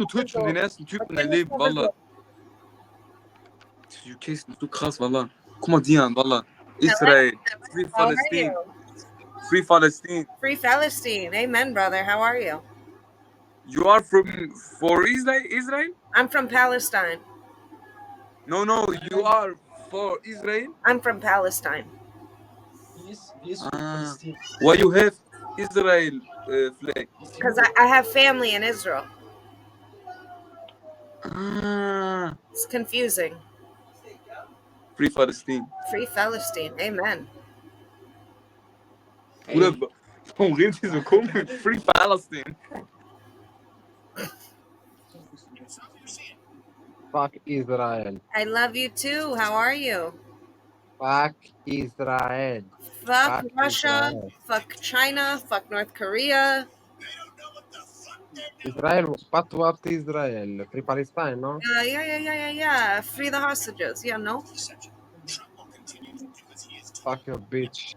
Du Twitch und den ersten Typen in deinem Leben, Wallah. UK ist so krass, Wallah. Guck mal die an, Wallah. Israel, Free How are Palestine, you? Free Palestine. Free Palestine. Amen, brother. How are you? You are for Israel? I'm from Palestine. No, you are for Israel? I'm from Palestine. Why you have Israel flag? Because I have family in Israel. It's confusing. Free Palestine. Free Palestine. Amen. Bruder, warum reden die so komisch? Free Palestine. Fuck Israel. I love you too. How are you? Fuck Israel. Fuck Fuck Russia. Israel. Fuck China. Fuck North Korea. Israel, what Israel? Free Palestine, no? Yeah. Free the hostages. Yeah, no? Fuck your bitch.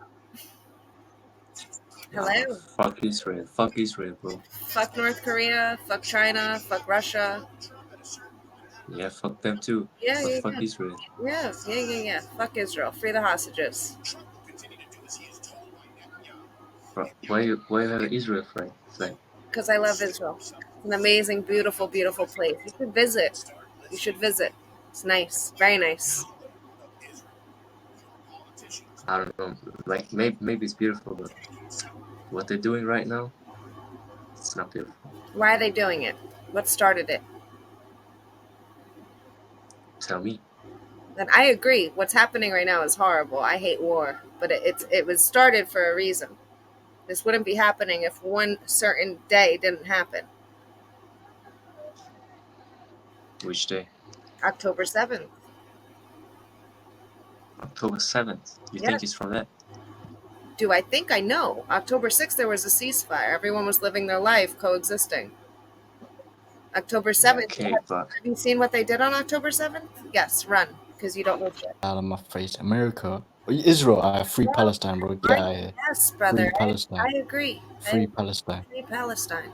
Hello? Fuck Israel, bro. Fuck North Korea. Fuck China. Fuck Russia. Yeah, fuck them too. Yeah. Fuck Israel. Yes, yeah. Fuck Israel. Free the hostages. Bro, why you have an Israel flag? Because I love Israel. It's an amazing, beautiful, beautiful place. You should visit. It's nice. Very nice. I don't know. Like maybe it's beautiful, but what they're doing right now, it's not beautiful. Why are they doing it? What started it? Tell me. And I agree. What's happening right now is horrible. I hate war, but it was started for a reason. This wouldn't be happening if one certain day didn't happen. Which day? October 7th. October 7th. You Yeah. think it's from that? Do I think I know? October 6th, there was a ceasefire. Everyone was living their life coexisting. October 7th. Okay, but Have you seen what they did on October 7th? Yes, run, because you don't know shit. Out of my face. America. Israel, free Palestine, bro. Get out of here. Yes, brother. Free Palestine. I agree. Free Palestine. Free Palestine.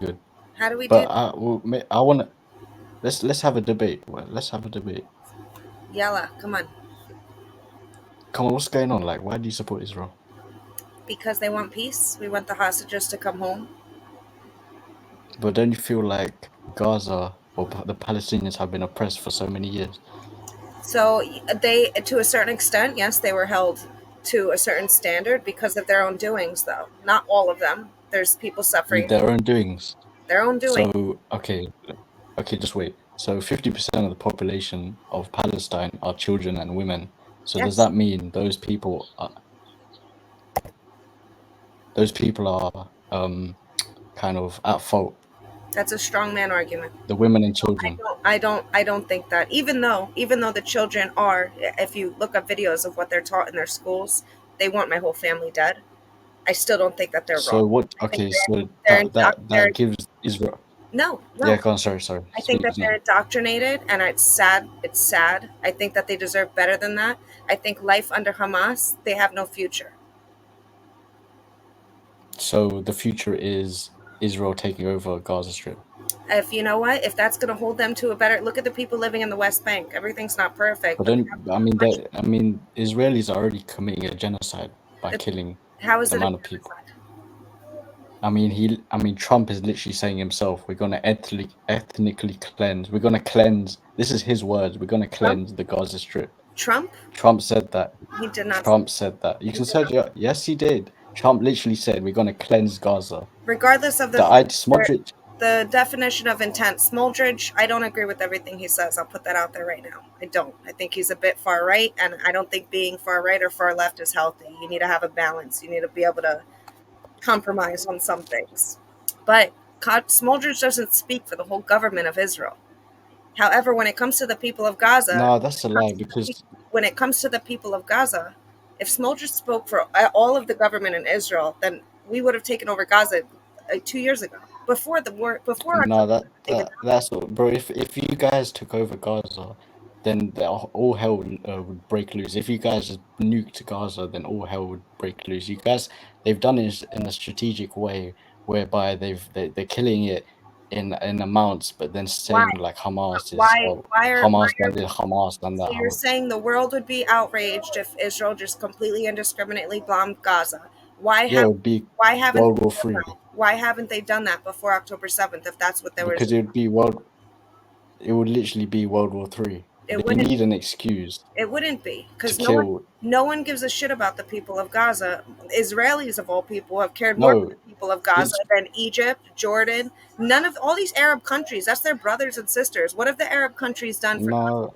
Good. How do we do But that? I want to... Let's have a debate. Let's have a debate. Yalla, come on. Come on, what's going on? Like, why do you support Israel? Because they want peace. We want the hostages to come home. But don't you feel like Gaza or the Palestinians have been oppressed for so many years? So they, to a certain extent, yes, they were held to a certain standard because of their own doings, though. Not all of them. There's people suffering. Their own doings. Their own doings. So, okay, just wait. So 50% of the population of Palestine are children and women. So Yes. does that mean those people are kind of at fault? That's a strong man argument. The women and children. I don't think that. Even though the children are, if you look up videos of what they're taught in their schools, they want my whole family dead. I still don't think that they're So wrong. what? Okay, so they're that gives Israel. No. Yeah, go on. Sorry. I think that they're indoctrinated, and it's sad. I think that they deserve better than that. I think life under Hamas, they have no future. So the future is Israel taking over Gaza Strip. If you know what, if that's going to hold them to a better, look at the people living in the West Bank. Everything's not perfect. But then, Israelis are already committing a genocide by killing the amount of people. Trump is literally saying himself, we're going to ethnically cleanse. We're going to cleanse. This is his words. We're going to cleanse the Gaza Strip. Trump said that. He did not. Trump said that. You can search it. Yes, he did. Trump literally said, we're going to cleanse Gaza. Regardless of the definition of intent, Smoldridge, I don't agree with everything he says. I'll put that out there right now. I don't. I think he's a bit far right, and I don't think being far right or far left is healthy. You need to have a balance. You need to be able to compromise on some things. But Smoldridge doesn't speak for the whole government of Israel. However, when it comes to the people of Gaza... No, that's a lie, because... When it comes to the people of Gaza, if Smoldridge spoke for all of the government in Israel, then we would have taken over Gaza 2 years ago. Before the war... No, that's... Bro, if you guys took over Gaza, then all hell would break loose. If you guys nuked Gaza, then all hell would break loose. They've done it in a strategic way, whereby they're killing it in amounts, but then saying like Hamas is Why Hamas and that. So you're saying the world would be outraged if Israel just completely indiscriminately bombed Gaza? Yeah, it would be World War III. Why haven't they done that before October 7th? If that's what they were. Because it would literally be World War III. They need an excuse. It wouldn't be, because no one gives a shit about the people of Gaza. Israelis of all people have cared more about the people of Gaza than Egypt, Jordan. None of all these Arab countries. That's their brothers and sisters. What have the Arab countries done for Gaza?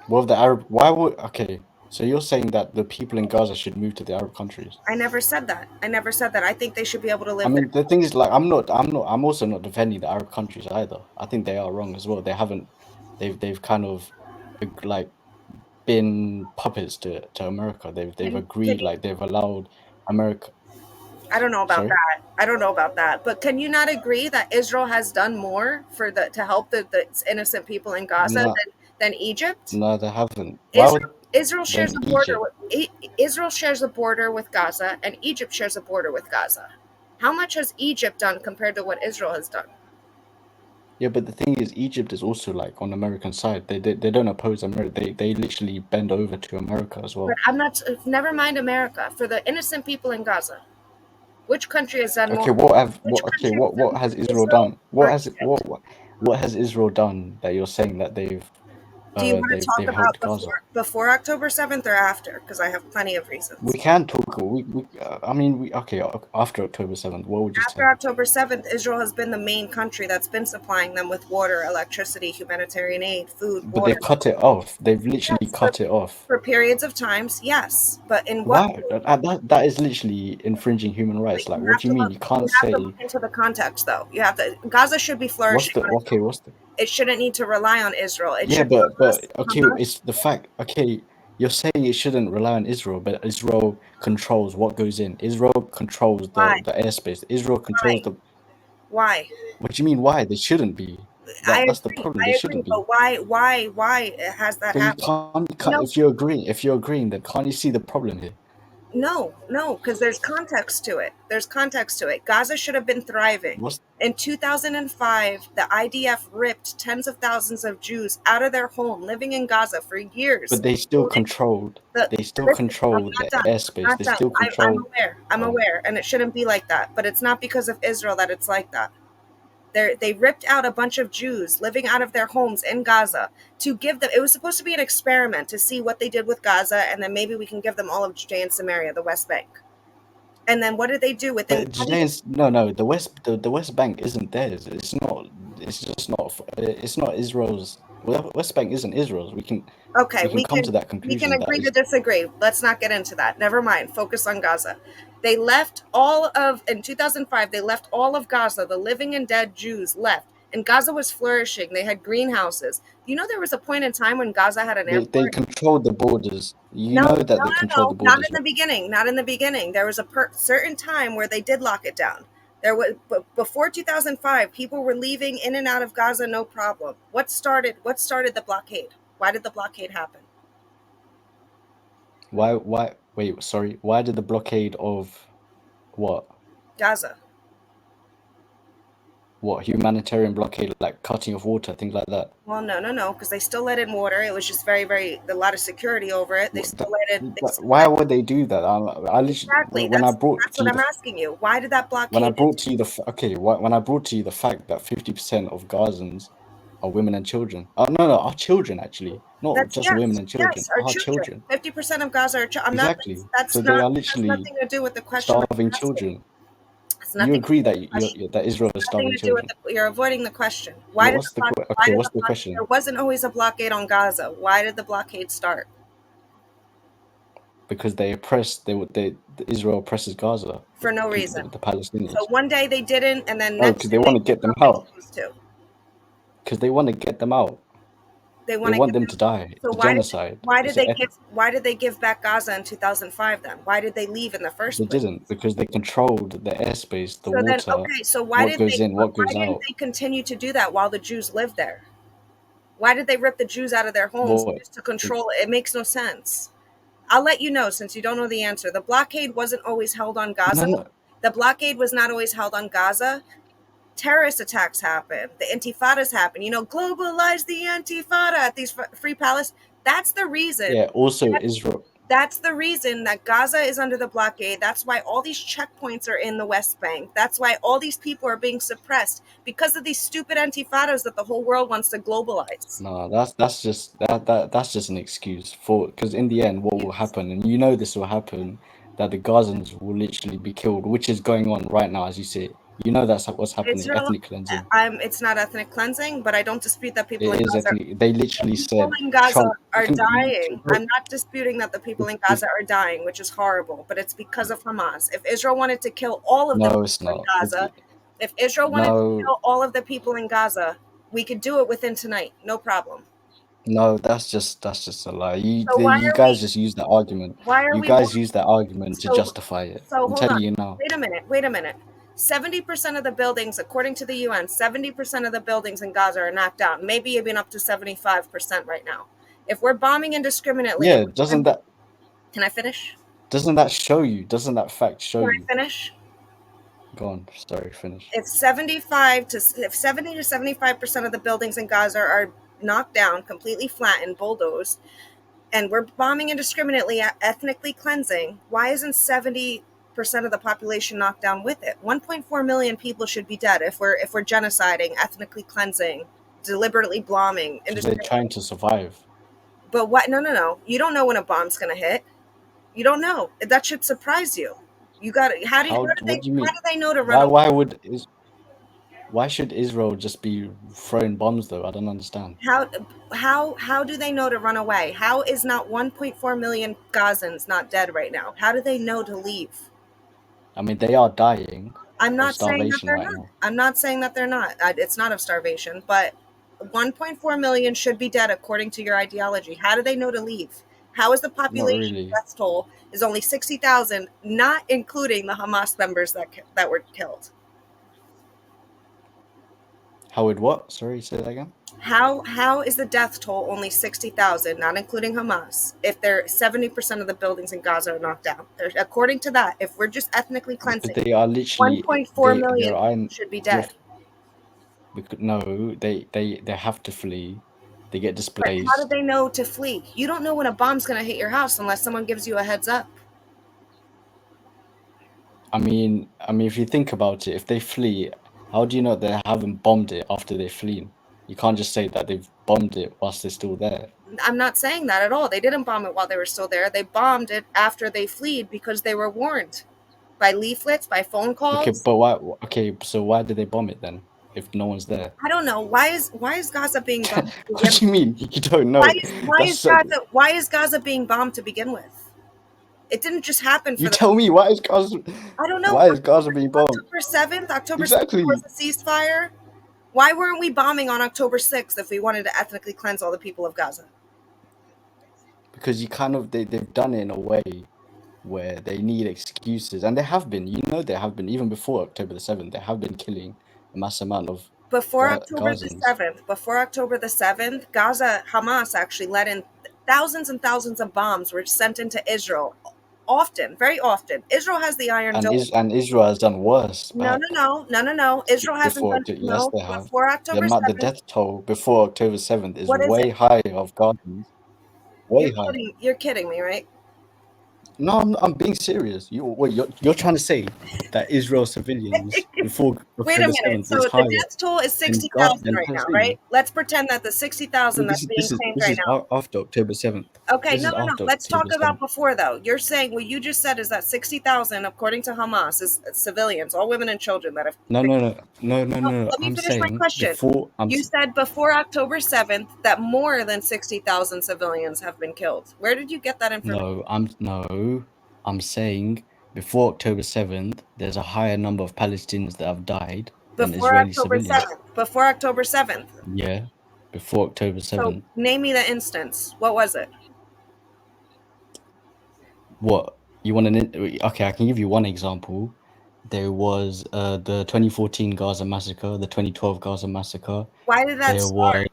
Well, the Arab. Why would? Okay, so you're saying that the people in Gaza should move to the Arab countries? I never said that. I think they should be able to live. I mean, the thing is, like, I'm also not defending the Arab countries either. I think they are wrong as well. They've kind of like been puppets to America. They've agreed, like they've allowed America. I don't know about that. I don't know about that. But can you not agree that Israel has done more to help the innocent people in Gaza than Egypt? No, they haven't. Israel shares a border. Israel shares a border with Gaza, and Egypt shares a border with Gaza. How much has Egypt done compared to what Israel has done? Yeah, but the thing is, Egypt is also like on the American side. They don't oppose America. They literally bend over to America as well. But I'm not. Never mind America. For the innocent people in Gaza, which country has done more? What has Israel done? What has Israel done that you're saying that they've? Do you want to talk about before October 7th or after? Because I have plenty of reasons. We can talk. After October 7th. What would you say? After October 7th, Israel has been the main country that's been supplying them with water, electricity, humanitarian aid, food, But they cut it off. They've literally cut it off. For periods of times, yes. But in what? That is literally infringing human rights. Like, what do you mean? You can't say. You have to look into the context, though. You have to. Gaza should be flourishing. It shouldn't need to rely on Israel. It's the fact. Okay, you're saying it shouldn't rely on Israel, but Israel controls what goes in. Israel controls the airspace. Israel controls the. Why? What do you mean? Why? They shouldn't be. That's the problem. They shouldn't be. But why has that happened? If you're agreeing, then can't you see the problem here? No, because there's context to it. Gaza should have been thriving. In 2005, the IDF ripped tens of thousands of Jews out of their home, living in Gaza for years. But they still controlled. They still control the airspace. They still control. I'm aware, and it shouldn't be like that. But it's not because of Israel that it's like that. They ripped out a bunch of Jews living out of their homes in Gaza to give them. It was supposed to be an experiment to see what they did with Gaza, and then maybe we can give them all of Judea and Samaria, the West Bank. And then what did they do with it? The West Bank isn't theirs. It's not. It's just not. It's not Israel's. West Bank isn't Israel's. We can come to that conclusion. We can agree to disagree. Let's not get into that. Never mind. Focus on Gaza. They left in 2005, they left all of Gaza. The living and dead Jews left. And Gaza was flourishing. They had greenhouses. You know, there was a point in time when Gaza had an airport. They controlled the borders. They controlled the borders. Not in the beginning. There was a certain time where they did lock it down. But before 2005, people were leaving in and out of Gaza, no problem. What started the blockade? Why did the blockade happen? Wait, sorry. Why did the blockade of what? Gaza. What, humanitarian blockade, like cutting off water, things like that? Well, no, because they still let in water. It was just a lot of security over it. They still let it. Why would they do that? Exactly. That's what I'm asking you. Why did that blockade? When I brought to you the fact that 50% of Gazans are women and children. Are children actually, not women and children. Yes, are children. 50% of Gaza are children. Exactly. They are literally nothing to do with the question. Starving children. You agree that Israel is starving children? You're avoiding the question. What's the question? There wasn't always a blockade on Gaza. Why did the blockade start? Because Israel oppresses Gaza for no reason. The Palestinians. So one day they didn't, and then because they want to get them out. Because they want to get them out. They want them to die. So genocide. Why did they give back Gaza in 2005 then? Why did they leave in the first place? They didn't, because they controlled the airspace, the water. So why didn't they continue to do that while the Jews lived there? Why did they rip the Jews out of their homes just to control it? It makes no sense. I'll let you know, since you don't know the answer. The blockade wasn't always held on Gaza. No. The blockade was not always held on Gaza. terrorist attacks happen, the intifadas happen, globalize the intifada at these free Palestine. That's the reason. Yeah, also Israel. That's the reason that Gaza is under the blockade. That's why all these checkpoints are in the West Bank. That's why all these people are being suppressed because of these stupid intifadas that the whole world wants to globalize. No, that's just that's just an excuse because in the end, what will happen, and this will happen, that the Gazans will literally be killed, which is going on right now, as you say. That's what's happening. Israel, Ethnic cleansing. It's not ethnic cleansing, but I don't dispute that people It in is Gaza. ethnic. They literally said People in Gaza Trump are dying. I'm not disputing that the people in Gaza are dying, which is horrible, but it's because of Hamas. If Israel wanted to kill all of the No, it's people in not. Gaza, if Israel wanted to kill all of the people in Gaza, we could do it within tonight, no problem. No, that's just a lie. So why You are guys we- just use that argument. Why are You we guys use that argument to So- justify it. So I'm hold telling on. you now. Wait a minute. 70% of the buildings, according to the UN, 70% of the buildings in Gaza are knocked out. Maybe even up to 75% right now. If we're bombing indiscriminately, Yeah, doesn't that Can I finish? doesn't that show you? Doesn't that fact show Can you? I finish? Go on. Sorry, finish. If 70 to 75% of the buildings in Gaza are knocked down, completely flattened, bulldozed, and we're bombing indiscriminately, ethnically cleansing, why isn't 70% of the population knocked down with it? 1.4 million people should be dead if we're genociding, ethnically cleansing, deliberately bombing. They're trying to survive. But what? No. You don't know when a bomb's gonna hit. You don't know. That should surprise you. You got it. How do you mean? How do they know to run? Why should Israel just be throwing bombs though? I don't understand. How do they know to run away? How is not 1.4 million Gazans not dead right now? How do they know to leave? I mean, they are dying. I'm not saying that they're not. I'm not saying that they're not. It's not of starvation, but 1.4 million should be dead according to your ideology. How do they know to leave? How is the population death toll is only 60,000, not including the Hamas members that were killed? How would what? Sorry, say that again. How is the death toll only 60,000, not including Hamas, if 70% of the buildings in Gaza are knocked down? According to that, if we're just ethnically cleansing, they are literally 1.4 million should be dead. No, they have to flee. They get displaced. But how do they know to flee? You don't know when a bomb's going to hit your house unless someone gives you a heads up. I mean, if you think about it, if they flee, how do you know they haven't bombed it after they flee? You can't just say that they've bombed it whilst they're still there. I'm not saying that at all. They didn't bomb it while they were still there. They bombed it after they fled because they were warned by leaflets, by phone calls. Okay, but why? Okay, so why did they bomb it then? If no one's there, I don't know. Why is Gaza being bombed? What do you mean? You don't know? Why is Gaza being bombed to begin with? It didn't just happen. Tell me, why is Gaza? I don't know. Why is Gaza being bombed? October 7th was a ceasefire. Why weren't we bombing on October 6th if we wanted to ethnically cleanse all the people of Gaza? Because they've done it in a way where they need excuses, and there have been. There have been even before October the 7th. They have been killing a mass amount of October the 7th. Before October the 7th, Hamas actually let in thousands and thousands of bombs were sent into Israel. Often, very often. Israel has the Iron Dome. And Israel has done worse. No. Israel hasn't done yes, they have. Before October 7th. The death toll before October 7th is way higher of Gazans. Way higher. You're kidding me, right? No, I'm being serious. You're trying to say that Israel civilians before Wait a minute. So the death toll is 60,000 right now, right? Let's pretend that the 60,000 that's being claimed right now. After October 7th. Okay, no. Let's talk about before though. You're saying what you just said is that 60,000, according to Hamas, is civilians, all women and children that have. No. Let me finish my question. You said before October 7th that more than 60,000 civilians have been killed. Where did you get that information? I'm saying before October 7th, there's a higher number of Palestinians that have died than Israeli civilians. Before October 7th? Yeah, before October 7th. So name me the instance. What was it? What? You want Okay, I can give you one example. There was the 2014 Gaza massacre, the 2012 Gaza massacre. Why did that start?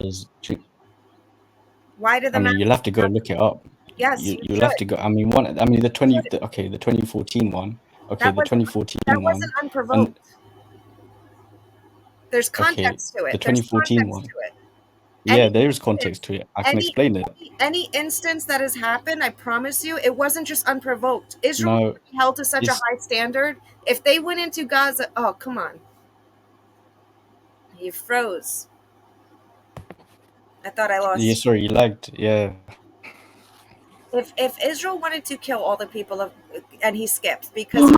Why did the you'll have to go look it up. Yes, you'll have to go. The 2014 one. Okay, the 2014 one. That wasn't unprovoked. There's Okay, context to it. the There's 2014 context one. to it. Yeah, Any there is instance- context to it. I can any- explain it. Any instance that has happened, I promise you, it wasn't just unprovoked. Israel No, was held to such a it's- high standard. If they went into Gaza, oh, come on. You froze. I thought I lost Yeah, you. sorry, you lagged. Yeah. If Israel wanted to kill all the people of, and he skips because